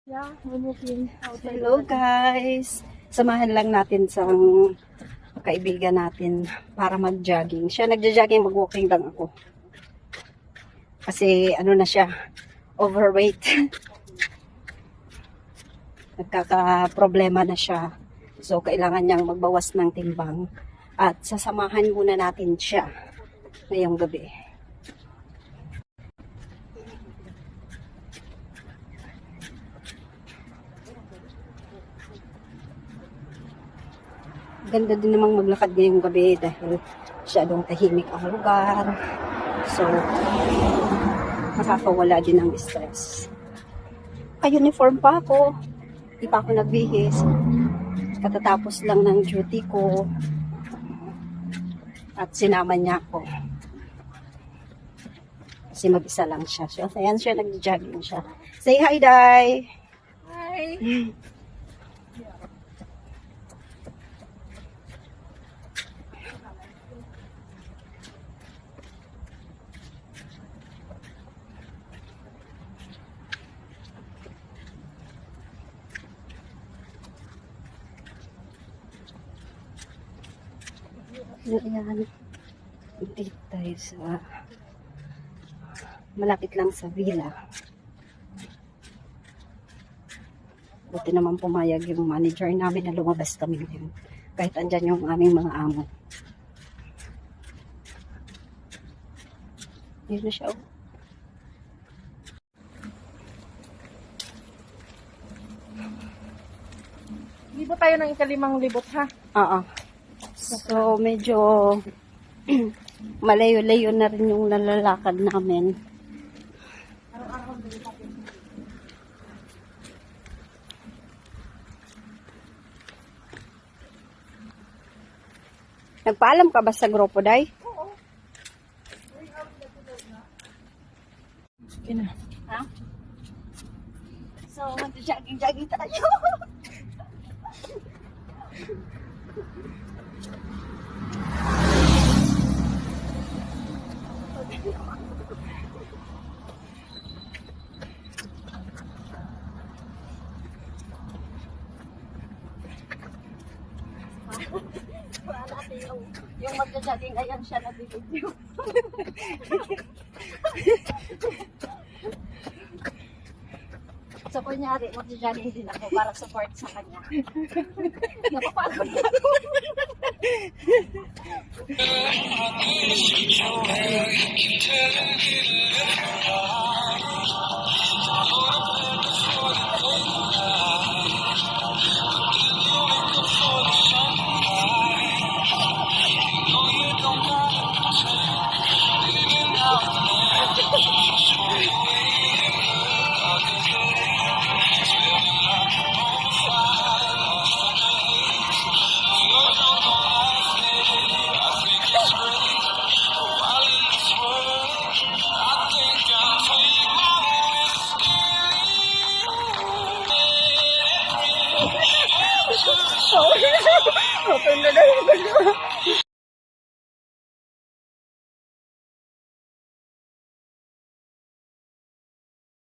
Yeah, we're moving out. Hello guys! Samahan lang natin sa kaibigan natin para mag-jogging. Siya nagja-jogging, mag-walking lang ako. Kasi ano na siya, overweight. Nagkaka-problema na siya. So kailangan niyang magbawas ng timbang. At sasamahan muna natin siya ngayong gabi. Ganda din namang maglakad ngayong gabi dahil masyadong tahimik ang lugar. So, nakakawala din ng stress. Ka-uniform pa ako. Di pa ako nagbihis. Katatapos lang ng duty ko. At sinama niya ako. Kasi mag-isa lang siya. So, ayan siya, nag-jogging siya. Say hi, Day! Hi! Ayan. Dito tayo sa malapit lang sa villa. Buti naman pumayag yung manager namin na lumabas kami ngayon. Kahit andyan yung aming mga amo. Yun na siya. Oh. Hindi ba tayo ng ikalimang libot, ha? Oo. So, medyo malayo-layo na rin yung nalalakad namin. Nagpaalam ka ba sa grupo, Day? Okay na. Ha? So, mag-jogging-jogging tayo. Yung mag-jogging, ayan siya na video. So, kunyari, mag-jogging din ako para support sa kanya. Napapagod na ako. Open na lang.